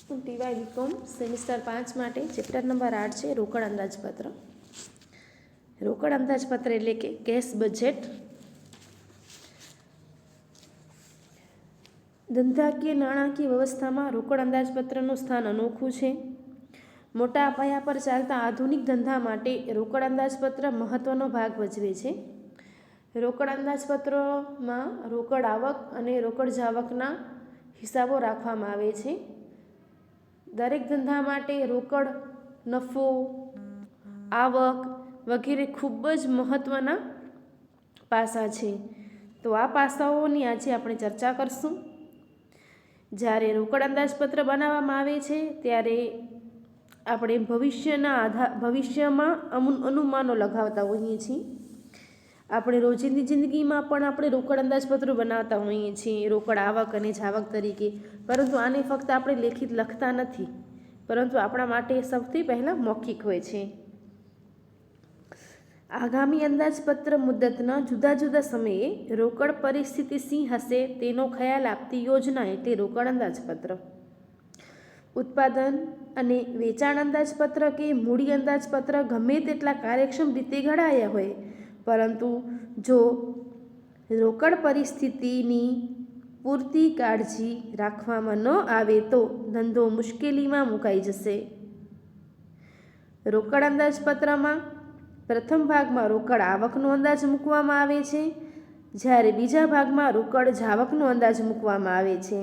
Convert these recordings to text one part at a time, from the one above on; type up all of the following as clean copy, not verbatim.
ટીવાય BCom semester 5 માટે chapter number 8 છે રોકડ અંદાજપત્ર. રોકડ અંદાજપત્ર એટલે કે કેશ બજેટ. ધંધાકીય નાણાકીય વ્યવસ્થામાં રોકડ અંદાજપત્રનું સ્થાન અનોખું છે. મોટા પાયા પર ચાલતા આધુનિક ધંધા માટે રોકડ અંદાજપત્ર મહત્વનો ભાગ ભજવે છે. રોકડ અંદાજપત્રોમાં રોકડ આવક અને રોકડ જાવકના હિસાબો રાખવામાં આવે છે. દરેક ધંધા માટે રોકડ, નફો, આવક વગેરે ખૂબ જ મહત્વના પાસા છે. તો આ પાસાઓની આજે આપણે ચર્ચા કરશું. જ્યારે રોકડ અંદાજપત્ર બનાવવામાં આવે છે ત્યારે આપણે ભવિષ્યમાં અનુમાનો લગાવતા હોઈએ છીએ. આપણે રોજિંદી જિંદગીમાં પણ આપણે રોકડ અંદાજપત્રો બનાવતા હોઈએ છીએ, રોકડ આવક અને જાવક તરીકે. પરંતુ આને ફક્ત આપણે લેખિત લખતા નથી, પરંતુ આપણા માટે સૌથી પહેલાં મૌખિક હોય છે. આગામી અંદાજપત્ર મુદ્દતના જુદા જુદા સમયે રોકડ પરિસ્થિતિ શી હશે તેનો ખ્યાલ આપતી યોજના એટલે રોકડ અંદાજપત્ર. ઉત્પાદન અને વેચાણ અંદાજપત્ર કે મૂડી અંદાજપત્ર ગમે તેટલા કાર્યક્ષમ રીતે ઘડાયા હોય, પરંતુ જો રોકડ પરિસ્થિતિની પૂરતી કાળજી રાખવામાં ન આવે તો ધંધો મુશ્કેલીમાં મુકાઈ જશે. રોકડ અંદાજપત્રમાં પ્રથમ ભાગમાં રોકડ આવકનો અંદાજ મૂકવામાં આવે છે, જ્યારે બીજા ભાગમાં રોકડ જાવકનો અંદાજ મૂકવામાં આવે છે.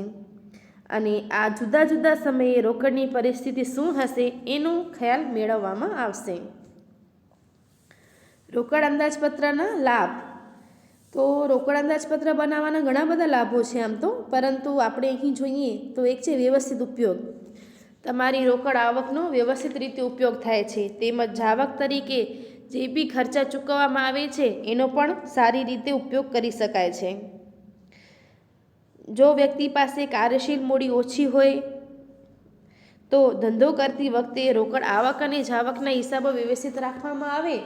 અને આ જુદા જુદા સમયે રોકડની પરિસ્થિતિ શું હશે એનો ખ્યાલ મેળવવામાં આવશે. રોકડ અંદાજપત્રના લાભ. તો રોકડ અંદાજપત્ર બનાવવાના ઘણા બધા લાભો છે આમ તો, પરંતુ આપણે અહીં જોઈએ તો એક છે વ્યવસ્થિત ઉપયોગ. તમારી રોકડ આવકનો વ્યવસ્થિત રીતે ઉપયોગ થાય છે, તેમજ જાવક તરીકે જે બી ખર્ચા ચૂકવવામાં આવે છે એનો પણ સારી રીતે ઉપયોગ કરી શકાય છે. જો વ્યક્તિ પાસે કાર્યશીલ મૂડી ઓછી હોય તો ધંધો કરતી વખતે રોકડ આવક અને જાવકના હિસાબો વ્યવસ્થિત રાખવામાં આવે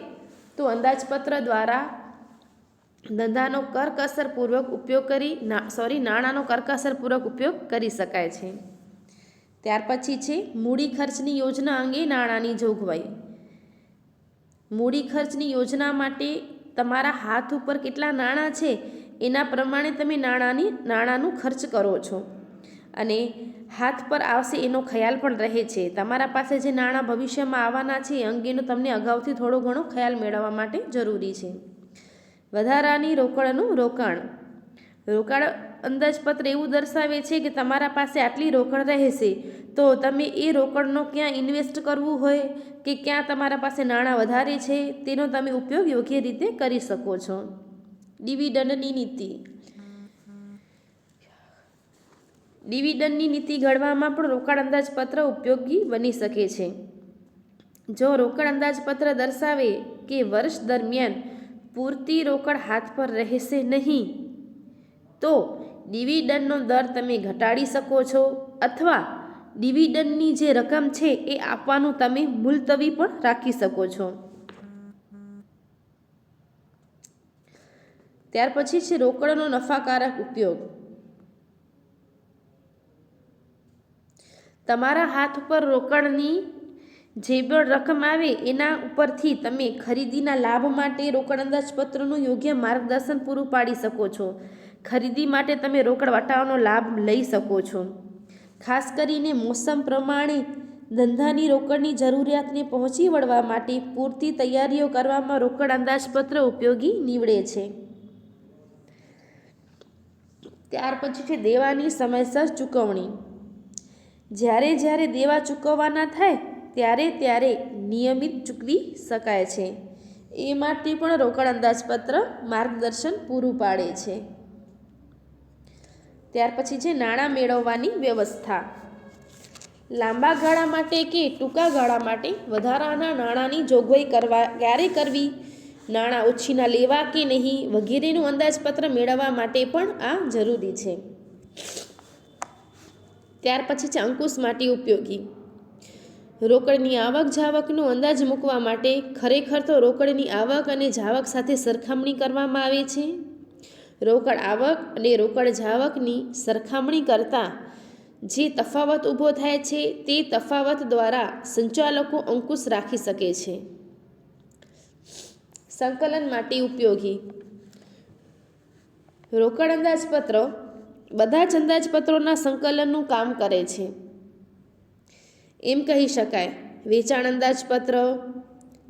તો અંદાજપત્ર દ્વારા ધંધાનો કરકસરપૂર્વક ઉપયોગ નાણાંનો કરકસરપૂર્વક ઉપયોગ કરી શકાય છે. ત્યાર પછી છે મૂડી ખર્ચની યોજના અંગે નાણાંની જોગવાઈ. મૂડી ખર્ચની યોજના માટે તમારા હાથ ઉપર કેટલા નાણાં છે એના પ્રમાણે તમે નાણાંનું ખર્ચ કરો છો, અને હાથ પર આવશે એનો ખ્યાલ પણ રહે છે. તમારા પાસે જે નાણાં ભવિષ્યમાં આવવાના છે એ અંગેનો તમને અગાઉથી થોડો ઘણો ખ્યાલ મેળવવા માટે જરૂરી છે. વધારાની રોકડનું રોકાણ. રોકડ અંદાજપત્ર એવું દર્શાવે છે કે તમારા પાસે આટલી રોકડ રહેશે તો તમે એ રોકડનો ક્યાં ઇન્વેસ્ટ કરવું હોય કે ક્યાં તમારા પાસે નાણાં વધારે છે તેનો તમે ઉપયોગ યોગ્ય રીતે કરી શકો છો. ડિવિડન્ડની નીતિ. ડિવિડન્ડની નીતિ ઘડવામાં પણ રોકડ અંદાજપત્ર ઉપયોગી બની શકે છે. જો રોકડ અંદાજપત્ર દર્શાવે કે વર્ષ દરમિયાન પૂરતી રોકડ હાથ પર રહેશે નહીં તો ડિવિડન્ડનો દર તમે ઘટાડી શકો છો, અથવા ડિવિડન્ડની જે રકમ છે એ આપવાનું તમે મુલતવી પણ રાખી શકો છો. ત્યાર પછી છે રોકડનો નફાકારક ઉપયોગ. તમારા હાથ પર રોકડની જે પણ રકમ આવે એના ઉપરથી તમે ખરીદીના લાભ માટે રોકડ અંદાજપત્રનું યોગ્ય માર્ગદર્શન પૂરું પાડી શકો છો. ખરીદી માટે તમે રોકડ વટાવનો લાભ લઈ શકો છો. ખાસ કરીને મોસમ પ્રમાણે ધંધાની રોકડની જરૂરિયાતને પહોંચી વળવા માટે પૂરતી તૈયારીઓ કરવામાં રોકડ અંદાજપત્ર ઉપયોગી નીવડે છે. ત્યાર પછી છે દેવાની સમયસર ચૂકવણી. જ્યારે દેવા ચૂકવવાના થાય ત્યારે નિયમિત ચૂકવી શકાય છે, એ માટે પણ રોકડ અંદાજપત્ર માર્ગદર્શન પૂરું પાડે છે. ત્યાર પછી છે નાણાં મેળવવાની વ્યવસ્થા. લાંબા ગાળા માટે કે ટૂંકા ગાળા માટે વધારાના નાણાંની જોગવાઈ ક્યારે કરવી, નાણાં ઓછીના લેવા કે નહીં વગેરેનું અંદાજપત્ર મેળવવા માટે પણ આ જરૂરી છે. ત્યાર પછી છે અંકુશ માટે ઉપયોગી. રોકડની આવક જાવકનો અંદાજ મૂકવા માટે ખરેખર તો રોકડની આવક અને જાવક સાથે સરખામણી કરવામાં આવે છે. રોકડ આવક અને રોકડ જાવકની સરખામણી કરતાં જે તફાવત ઊભો થાય છે તે તફાવત દ્વારા સંચાલકો અંકુશ રાખી શકે છે. સંકલન માટે ઉપયોગી. રોકડ અંદાજપત્ર બધા જ અંદાજપત્રોના સંકલનનું કામ કરે છે. એમ કહી શકાય, વેચાણ અંદાજપત્ર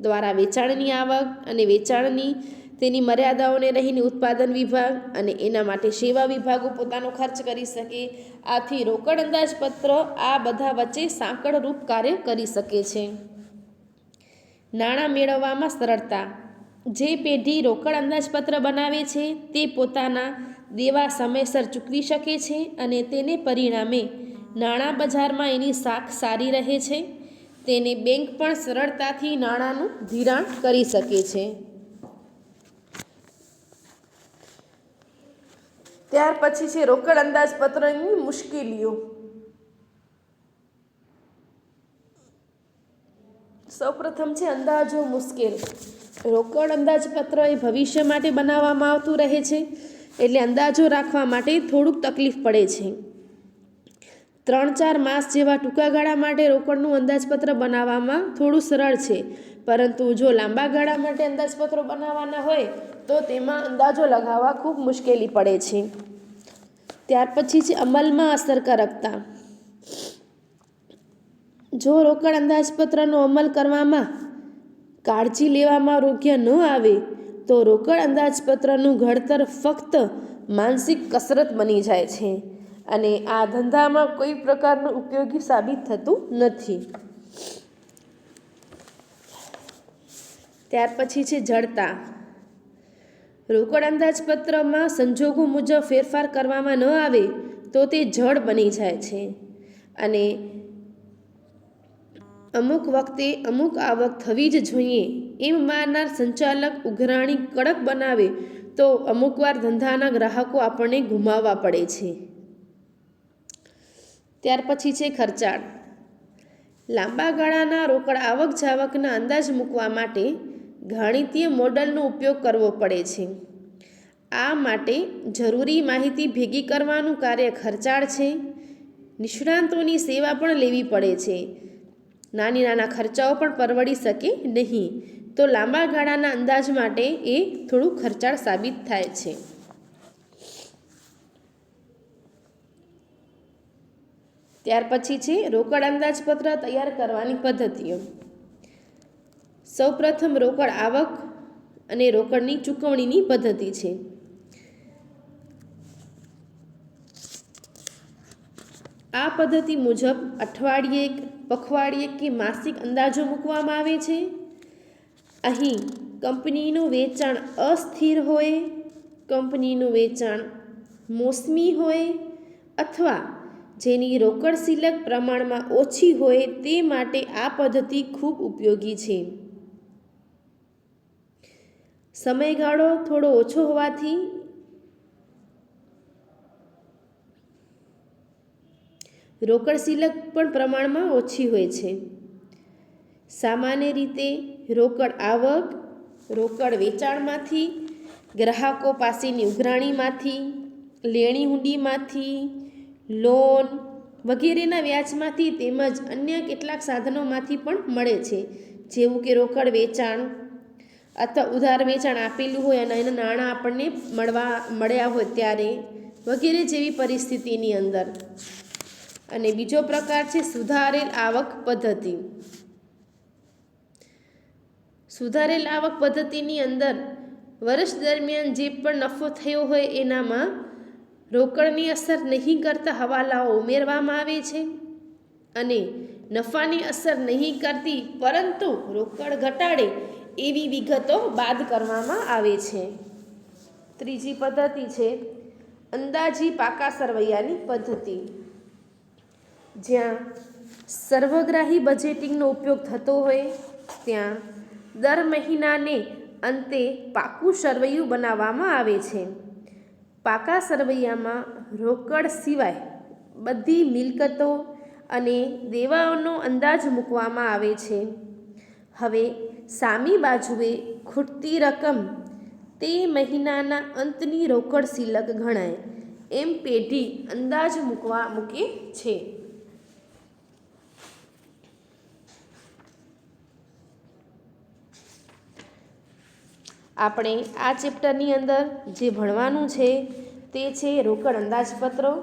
દ્વારા વેચાણની આવક અને વેચાણની તેની મર્યાદાઓને રહીને ઉત્પાદન વિભાગ અને એના માટે સેવા વિભાગો પોતાનો ખર્ચ કરી શકે. આથી રોકડ અંદાજપત્ર આ બધા વચ્ચે સાંકળરૂપ કાર્ય કરી શકે છે. નાણાં મેળવવામાં સરળતા. જે પેઢી રોકડ અંદાજપત્ર બનાવે છે તે પોતાના દેવા સમયસર ચૂકવી શકે છે અને તેને પરિણામે નાણાં બજારમાં એની સાખ સારી રહે છે. તેને બેંક પણ સરળતાથી નાણાંનું ધિરાણ કરી શકે છે. ત્યાર પછી છે રોકડ અંદાજપત્રની મુશ્કેલીઓ. સૌપ્રથમ છે અંદાજો મુશ્કેલ. રોકડ અંદાજપત્ર એ ભવિષ્ય માટે બનાવવામાં આવતું રહે છે, એટલે અંદાજો રાખવા માટે થોડુંક તકલીફ પડે છે. 3-4 માસ જેવા ટૂંકા ગાળા માટે રોકડનું અંદાજપત્ર બનાવવામાં થોડું સરળ છે, પરંતુ જો લાંબા ગાળા માટે અંદાજપત્રો બનાવવાના હોય તો તેમાં અંદાજો લગાવવા ખૂબ મુશ્કેલી પડે છે. ત્યાર પછી છે અમલમાં અસરકારકતા. જો રોકડ અંદાજપત્રનો અમલ કરવામાં કાળજી લેવામાં યોગ્ય ન આવે તો રોકડ અંદાજપત્રનું ઘડતર ફક્ત માનસિક કસરત બની જાય છે અને આ ધંધામાં કોઈ પ્રકારનું ઉપયોગી સાબિત થતું નથી. ત્યાર પછી છે જડતા. રોકડ અંદાજપત્રમાં સંજોગો મુજબ ફેરફાર કરવામાં ન આવે તો તે જડ બની જાય છે અને અમુક વખતે અમુક આવક થવી જ જોઈએ એમ માનનાર સંચાલક ઉઘરાણી કડક બનાવે તો અમુકવાર ધંધાના ગ્રાહકો આપણને ગુમાવવા પડે છે. ત્યાર પછી છે ખર્ચાળ. લાંબા ગાળાના રોકડ આવક જાવકના અંદાજ મૂકવા માટે ગાણિતીય મોડલનો ઉપયોગ કરવો પડે છે. આ માટે જરૂરી માહિતી ભેગી કરવાનું કાર્ય ખર્ચાળ છે. નિષ્ણાંતોની સેવા પણ લેવી પડે છે. નાના ખર્ચાઓ પણ પરવડી શકે નહીં, તો લાંબા ગાળાના અંદાજ માટે એ થોડું ખર્ચાળ સાબિત થાય છે. ત્યાર પછી છે રોકડ અંદાજપત્ર તૈયાર કરવાની પદ્ધતિઓ. સૌપ્રથમ રોકડ આવક અને રોકડની ચૂકવણીની પદ્ધતિ છે. આ પદ્ધતિ મુજબ અઠવાડિયે, પખવાડિયે કે માસિક અંદાજો મૂકવામાં આવે છે. અહીં કંપનીનું વેચાણ અસ્થિર હોય, કંપનીનું વેચાણ મોસમી હોય અથવા જેની રોકડ સિલક પ્રમાણમાં ઓછી હોય તે માટે આ પદ્ધતિ ખૂબ ઉપયોગી છે. સમયગાળો થોડો ઓછો હોવાથી રોકડ સિલક પણ પ્રમાણમાં ઓછી હોય છે. સામાન્ય રીતે રોકડ આવક રોકડ વેચાણમાંથી, ગ્રાહકો પાસેની ઉઘરાણીમાંથી, લેણી હુંડીમાંથી, લોન વગેરેના વ્યાજમાંથી તેમજ અન્ય કેટલાક સાધનોમાંથી પણ મળે છે, જેવું કે રોકડ વેચાણ અથવા ઉધાર વેચાણ આપેલું હોય અને એના નાણાં આપણને મળ્યા હોય ત્યારે વગેરે જેવી પરિસ્થિતિની અંદર. અને બીજો પ્રકાર છે સુધારેલ આવક પદ્ધતિ. સુધારેલ આવક પદ્ધતિની અંદર વર્ષ દરમિયાન જે પણ નફો થયો હોય એનામાં રોકડની અસર નહીં કરતા હવાલાઓ ઉમેરવામાં આવે છે અને નફાની અસર નહીં કરતી પરંતુ રોકડ ઘટાડે એવી વિગતો બાદ કરવામાં આવે છે. ત્રીજી પદ્ધતિ છે અંદાજી પાકા સરવૈયાની પદ્ધતિ. જ્યાં સર્વગ્રાહી બજેટિંગનો ઉપયોગ થતો હોય ત્યાં દર મહિનાને અંતે પાકું સરવૈયું બનાવવામાં આવે છે. પાકા સરવૈયામાં રોકડ સિવાય બધી મિલકતો અને દેવાઓનો અંદાજ મૂકવામાં આવે છે. હવે સામી બાજુએ ખૂટતી રકમ તે મહિનાના અંતની રોકડ સિલક ગણાય. એમ પેઢી અંદાજ મૂકે છે. આપણે આ ચેપ્ટરની અંદર જે ભણવાનું છે તે છે રોકડ અંદાજપત્રો.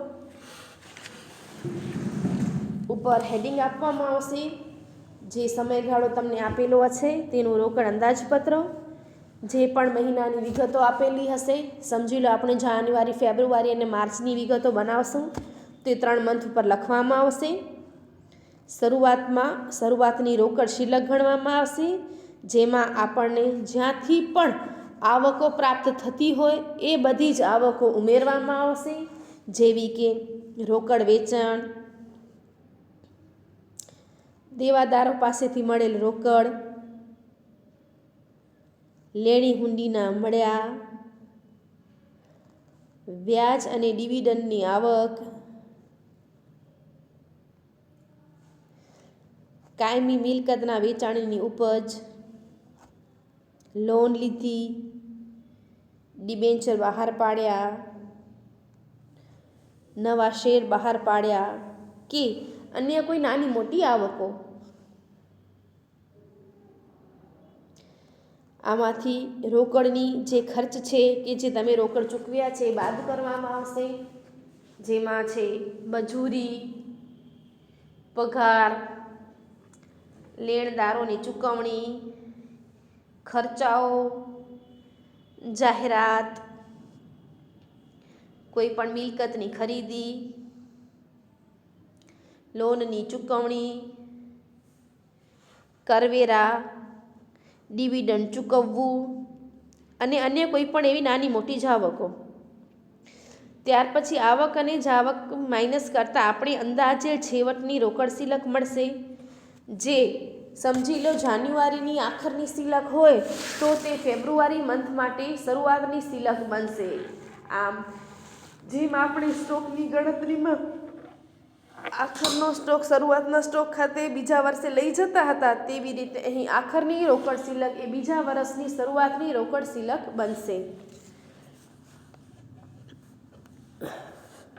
ઉપર હેડિંગ આપવામાં આવશે, જે સમયગાળો તમને આપેલો હશે તેનું રોકડ અંદાજપત્ર. જે પણ મહિનાની વિગતો આપેલી હશે, સમજી લો આપણે જાન્યુઆરી, ફેબ્રુઆરી અને માર્ચની વિગતો બનાવશું, તે 3 મંથ ઉપર લખવામાં આવશે. શરૂઆતની રોકડ શિલ્લક ગણવામાં આવશે, જેમાં આપણને જ્યાંથી પણ આવકો પ્રાપ્ત થતી હોય એ બધી જ આવકો ઉમેરવામાં આવશે, જેવી કે રોકડ વેચાણ, દેવાદારો પાસેથી મળેલ રોકડ, લેણી હુંડીના મળ્યા, વ્યાજ અને ડિવિડન્ડની આવક, કાયમી મિલકતના વેચાણની ઉપજ, લોન લીધી, ડિબેન્ચર બહાર પાડ્યા, નવા શેર બહાર પાડ્યા કે અન્ય કોઈ નાની મોટી આવકો. આમાંથી રોકડની જે ખર્ચ છે કે જે તમે રોકડ ચૂકવ્યા છે એ બાદ કરવામાં આવશે, જેમાં છે મજૂરી, પગાર, લેણદારોની ચૂકવણી, ખર્ચાઓ, જાહેરાત, કોઈ પણ મિલકતની ખરીદી, લોનની ચૂકવણી, કરવેરા, ડિવિડન્ડ ચૂકવવું અને અન્ય કોઈ પણ એવી નાની મોટી જાવકો. ત્યાર પછી આવક અને જાવક માઇનસ કરતાં આપણે અંદાજે છેવટની રોકડ શિલ્લક મળશે, જે સમજી લો જાન્યુઆરીની આખરની શિલ્લક હોય તો તે ફેબ્રુઆરી મંથ માટે શરૂઆતની શિલ્લક બનશે. આમ જેમ આપણે સ્ટોકની ગણતરીમાં આખરનો સ્ટોક શરૂઆતના સ્ટોક ખાતે બીજા વર્ષે લઈ જતા હતા, તેવી રીતે અહીં આખરની રોકડ શિલ્લક એ બીજા વર્ષની શરૂઆતની રોકડ શિલ્લક બનશે.